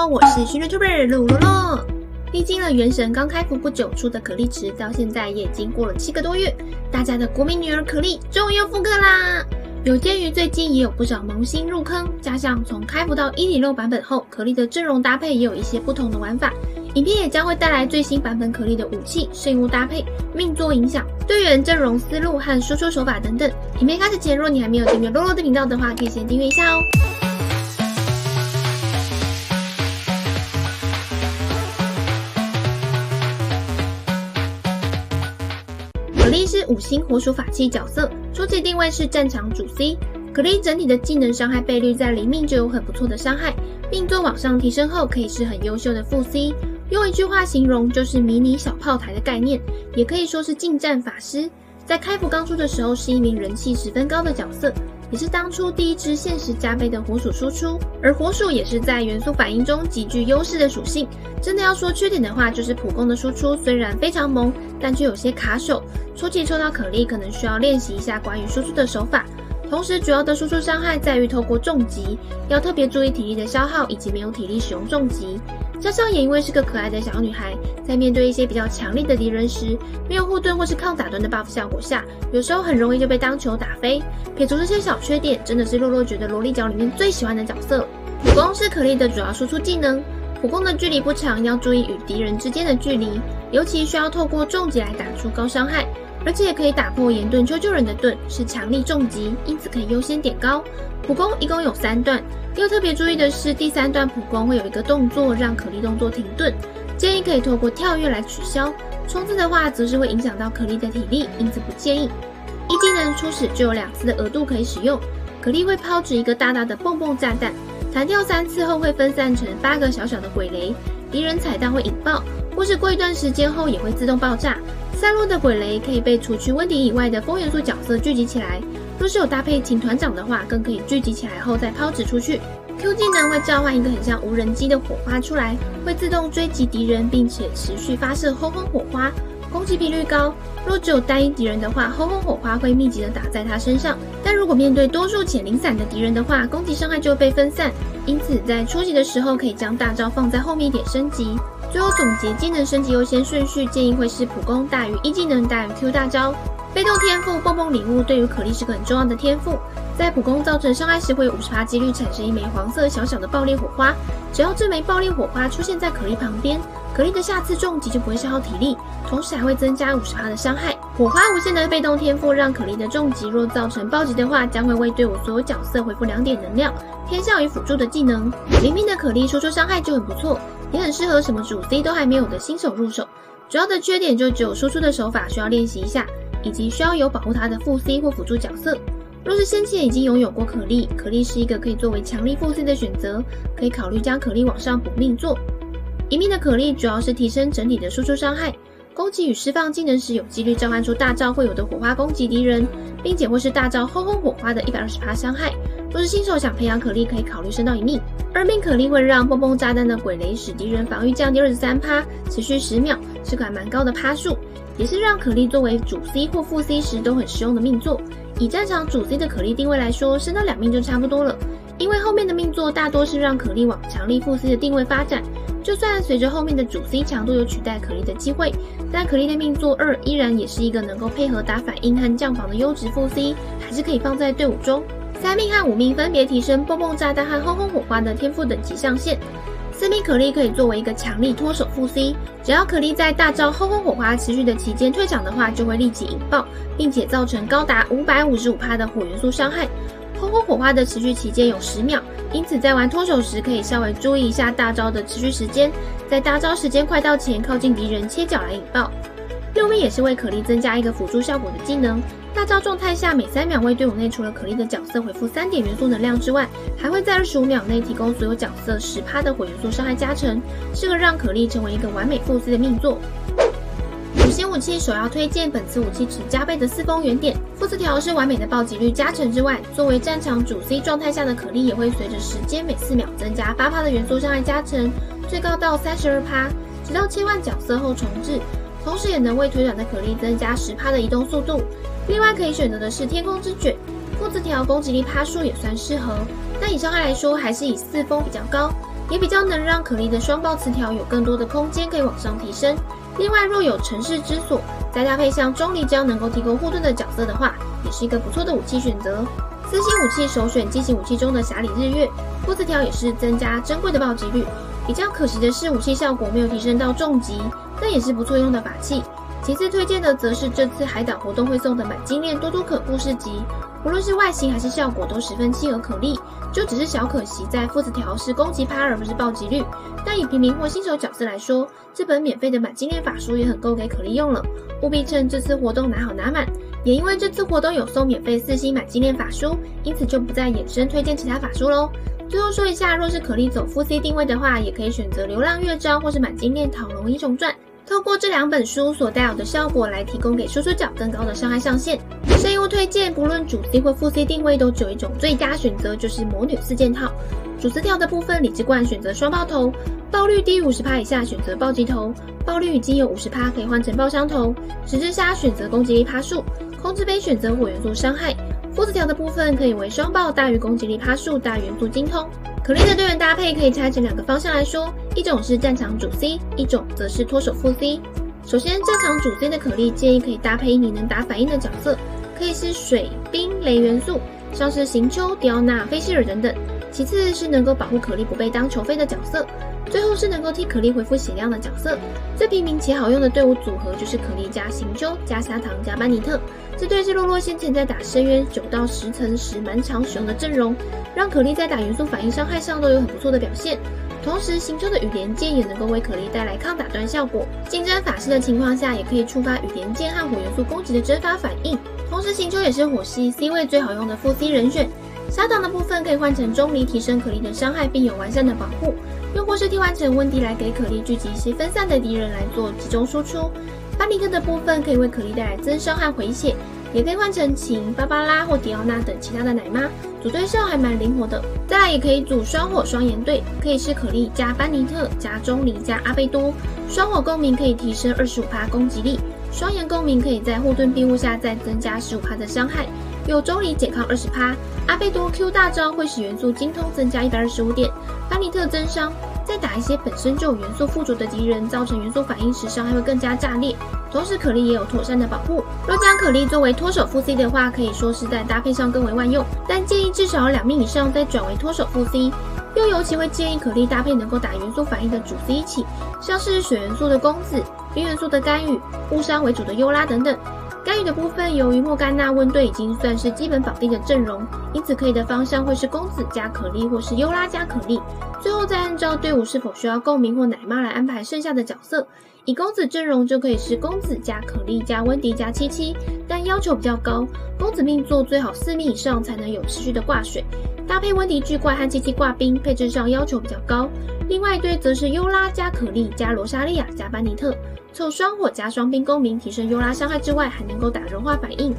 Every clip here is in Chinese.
好，我是新 YouTuber 露露露。历经了原神刚开服不久出的可莉池，到现在也已经过了7个多月，大家的国民女儿可莉终于又复刻啦！有鉴于最近也有不少萌新入坑，加上从开服到1.6版本后，可莉的阵容搭配也有一些不同的玩法。影片也将会带来最新版本可莉的武器、圣物搭配、命座影响、队员阵容思路和输出手法等等。影片开始前，若你还没有订阅露露的频道的话，可以先订阅一下哦。可莉是5星火属法器角色，初期定位是战场主 C。可莉整体的技能伤害倍率在0命就有很不错的伤害，命座往上提升后可以是很优秀的副 C。用一句话形容就是迷你小炮台的概念，也可以说是近战法师。在开服刚出的时候是一名人气十分高的角色，也是当初第一支限时加倍的火属输出，而火属也是在元素反应中极具优势的属性。真的要说缺点的话，就是普攻的输出虽然非常萌，但却有些卡手。初期抽到可莉可能需要练习一下关于输出的手法。同时主要的输出伤害在于透过重击，要特别注意体力的消耗以及没有体力使用重击。加上也因为是个可爱的小女孩，在面对一些比较强力的敌人时，没有护盾或是抗打盾的 buff 效果下，有时候很容易就被当球打飞。撇除这些小缺点，真的是洛洛觉得萝莉角里面最喜欢的角色。普攻是可莉的主要输出技能，普攻的距离不长，要注意与敌人之间的距离，尤其需要透过重击来打出高伤害。而且也可以打破岩盾救人的盾，是强力重击，因此可以优先点高。普攻一共有3段，要特别注意的是，第3段普攻会有一个动作让可莉动作停顿，建议可以透过跳跃来取消。冲刺的话，则是会影响到可莉的体力，因此不建议。一技能初始就有2次的额度可以使用，可莉会抛掷一个大大的蹦蹦炸弹，弹跳3次后会分散成8个小小的鬼雷，敌人踩到会引爆，或是过一段时间后也会自动爆炸。散落的鬼雷可以被除去温迪以外的风元素角色聚集起来，若是有搭配请团长的话，更可以聚集起来后再抛掷出去。Q 技能会召唤一个很像无人机的火花出来，会自动追击敌人，并且持续发射轰轰火花，攻击频率高。若只有单一敌人的话，轰轰火花会密集的打在他身上，但如果面对多数且零散的敌人的话，攻击伤害就会被分散。因此在初级的时候可以将大招放在后面一点升级。最后总结技能升级优先顺序，建议会是普攻大于一技能大于 Q 大招。被动天赋蹦蹦礼物对于可莉是个很重要的天赋，在普攻造成伤害时会有50%几率产生一枚黄色小小的爆裂火花，只要这枚爆裂火花出现在可莉旁边，可莉的下次重击就不会消耗体力，同时还会增加50%的伤害。火花无限的被动天赋让可莉的重击若造成暴击的话，将会为队伍所有角色回复2点能量，偏向于辅助的技能。0命的可莉输出伤害就很不错，也很适合什么主 C 都还没有的新手入手。主要的缺点就只有输出的手法需要练习一下，以及需要有保护他的副 C 或辅助角色。若是先前已经拥有过可莉，可莉是一个可以作为强力副 C 的选择，可以考虑将可莉往上补命座。1命的可莉主要是提升整体的输出伤害，攻击与释放技能时有几率召唤出大招会有的火花攻击敌人，并且会是大招轰轰火花的120%伤害。若是新手想培养可莉，可以考虑升到1命。2命可莉会让蹦蹦炸弹的鬼雷使敌人防御降低23%，持续10秒，是个还蛮高的趴数，也是让可莉作为主 C 或副 C 时都很实用的命座。以战场主 C 的可莉定位来说，升到2命就差不多了，因为后面的命座大多是让可莉往强力副 C 的定位发展。就算随着后面的主 C 强度有取代可莉的机会，但可莉的命座2依然也是一个能够配合打反应和降防的优质副 C， 还是可以放在队伍中。3命和5命分别提升蹦蹦炸弹和轰轰火花的天赋等级上限。4命可莉可以作为一个强力脱手副 C， 只要可莉在大招轰轰火花持续的期间退场的话，就会立即引爆，并且造成高达555%的火元素伤害。轰轰火花的持续期间有10秒，因此在玩脱手时可以稍微注意一下大招的持续时间，在大招时间快到前靠近敌人切角来引爆。6命也是为可莉增加一个辅助效果的技能，大招状态下每3秒为队伍内除了可莉的角色回复3点元素能量之外，还会在25秒内提供所有角色10%的火元素伤害加成，是个让可莉成为一个完美副 C 的命座。5星武器首要推荐本次武器值加倍的4风原点，副词条是完美的暴击率加成之外，作为战场主 C 状态下的可莉也会随着时间每4秒增加8%的元素伤害加成，最高到32%，直到切换角色后重置。同时也能为腿短的可莉增加10%的移动速度。另外可以选择的是天空之卷，副词条攻击力趴数也算适合，但以伤害来说还是以4风比较高。也比较能让可莉的双爆词条有更多的空间可以往上提升。另外，若有城市之锁，再搭配像钟离这样能够提供护盾的角色的话，也是一个不错的武器选择。4星武器首选机型武器中的侠里日月，破词条也是增加珍贵的暴击率。比较可惜的是，武器效果没有提升到重击，但也是不错用的法器。其次推荐的则是这次海岛活动会送的满金链多多可故事集，无论是外形还是效果都十分契合可莉，就只是小可惜在副词条是攻击趴而不是暴击率。但以平民或新手角色来说，这本免费的满金链法书也很够给可莉用了，务必趁这次活动拿好拿满。也因为这次活动有送免费4星满金链法书，因此就不再衍生推荐其他法书咯。最后说一下，若是可莉走副 C 定位的话，也可以选择流浪乐章或是满金链讨龙英雄传，透过这2本书所带有的效果来提供给输出角更高的伤害上限。声优推荐，不论主 C 或副 C 定位都只有一种最佳选择，就是魔女4件套。主词条的部分，理智冠选择双爆头，爆率低于 50% 以下选择暴击头，爆率已经有 50% 可以换成爆伤头。十字鲨选择攻击力趴数，空之杯选择火元素伤害。副词条的部分可以为双爆大于攻击力趴数大于元素精通。可莉的队员搭配可以拆成2个方向来说，一种是战场主 C， 一种则是脱手副 C。首先，战场主 C 的可莉建议可以搭配你能打反应的角色，可以是水、冰、雷元素，像是行丘、迪奥娜、菲希尔等等。其次是能够保护可莉不被当球飞的角色，最后是能够替可莉恢复血量的角色。最平民且好用的队伍组合就是可莉加行丘加砂糖加班尼特，这对是洛洛先前在打深渊9到10层时蛮常使用的阵容，让可莉在打元素反应伤害上都有很不错的表现。同时，行丘的羽连剑也能够为可莉带来抗打断效果，近战法师的情况下也可以触发羽连剑和火元素攻击的蒸发反应。同时，行丘也是火系 C 位最好用的副 C 人选。砂糖的部分可以换成钟离，提升可莉的伤害并有完善的保护，又或是替换成温迪来给可莉聚集一些分散的敌人来做集中输出。班尼特的部分可以为可莉带来增伤和回血，也可以换成琴、芭芭拉或迪奥娜等其他的奶妈，组队上还蛮灵活的。再来也可以组双火双岩队，可以是可莉加班尼特加钟离加阿贝多。双火共鸣可以提升 25% 攻击力，双岩共鸣可以在护盾庇护下再增加 15% 的伤害，有钟离减抗 20%， 阿贝多 Q 大招会使元素精通增加125点，班尼特增伤，在打一些本身就有元素附着的敌人，造成元素反应时伤害会更加炸裂。同时可莉也有妥善的保护，若将可莉作为脱手副 C 的话，可以说是在搭配上更为万用，但建议至少2命以上再转为脱手副 C。又尤其会建议可莉搭配能够打元素反应的主 C 一起，像是水元素的公子、冰元素的干羽、误伤为主的优拉等等。干羽的部分，由于莫甘娜问队已经算是基本保定的阵容，因此可以的方向会是公子加可莉或是优拉加可莉，最后再按照队伍是否需要共鸣或奶妈来安排剩下的角色。以公子阵容就可以是公子加可莉加温迪加七七，但要求比较高，公子命座最好4命以上才能有持续的挂水，搭配温迪巨怪和七七挂冰，配置上要求比较高。另外一队则是优拉加可莉加罗莎莉亚加班尼特，凑双火加双冰共鸣，提升优拉伤害之外，还能够打融化反应。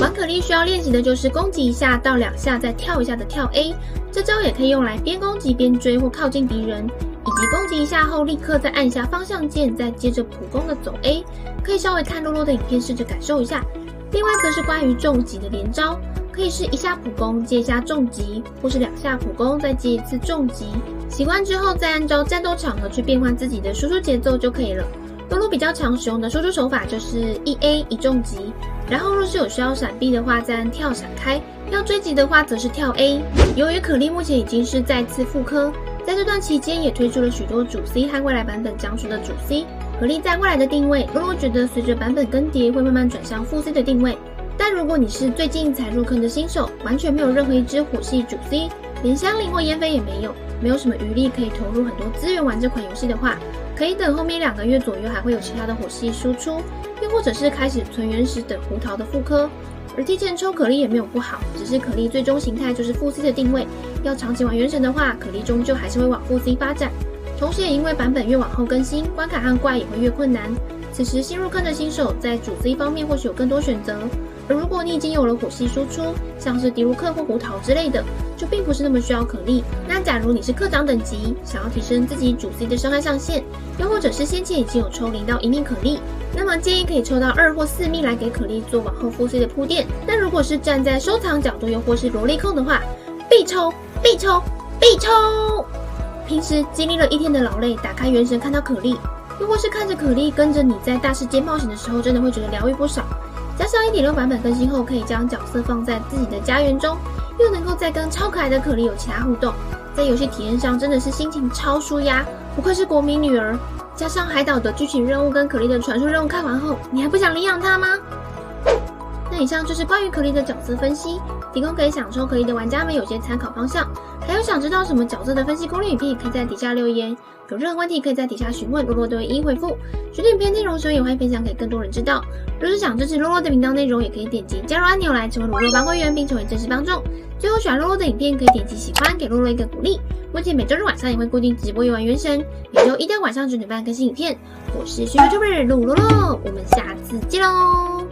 玩可莉需要练习的就是攻击1下到2下再跳1下的跳 A， 这招也可以用来边攻击边追或靠近敌人，以及攻击1下后立刻再按下方向键，再接着普攻的走 A， 可以稍微看洛洛的影片试着感受一下。另外则是关于重击的连招，可以是1下普攻接1下重击，或是2下普攻再接1次重击，习惯之后再按照战斗场合去变换自己的输出节奏就可以了。洛洛比较常使用的输出手法就是1A 1重击，然后若是有需要闪避的话再按跳闪开，要追击的话则是跳 A。 由于可莉目前已经是再次复刻，在这段期间也推出了许多主 C 和未来版本将出的主 C， 可莉在未来的定位，洛洛觉得随着版本更迭会慢慢转向副 C 的定位。但如果你是最近才入坑的新手，完全没有任何一支火系主 C， 连香菱或烟飞也没有什么余力可以投入很多资源玩这款游戏的话，可以等后面2个月左右还会有其他的火系输出，又或者是开始存原时等胡桃的复刻。而提前抽可莉也没有不好，只是可莉最终形态就是副 C 的定位，要长期玩原神的话，可莉终究还是会往副 C 发展。同时也因为版本越往后更新，关卡和怪也会越困难，此时新入坑的新手在主 C 方面或许有更多选择。而如果你已经有了火系输出，像是迪卢克或胡桃之类的，就并不是那么需要可莉。那假如你是科长等级，想要提升自己主 C 的伤害上限，又或者是先前已经有抽0到1命可莉，那么建议可以抽到2或4命来给可莉做往后副 C 的铺垫。那如果是站在收藏角度又或是萝莉控的话，必抽！必抽！平时经历了一天的劳累，打开原神看到可莉，又或是看着可莉跟着你在大世界冒险的时候，真的会觉得疗愈不少。加上 1.6 版本更新后，可以将角色放在自己的家园中，又能够再跟超可爱的可莉有其他互动，在游戏体验上真的是心情超舒压，不愧是国民女儿。加上海岛的剧情任务跟可莉的传说任务看完后，你还不想领养她吗？那以上就是关于可莉的角色分析，提供给想抽可莉的玩家们有些参考方向。还有想知道什么角色的分析攻略影片，可以在底下留言。有任何问题可以在底下询问，洛洛都会一一回复。觉得影片内容时也欢迎分享给更多人知道。若是想支持洛洛的频道内容，也可以点击加入按钮来成为洛洛帮会员，并成为正式帮众。最后喜欢洛洛的影片，可以点击喜欢，给洛洛一个鼓励。目前每周日晚上也会固定直播游玩原神，每周一到晚上9点半更新影片。我是YouTuber陆洛洛，我们下次见喽。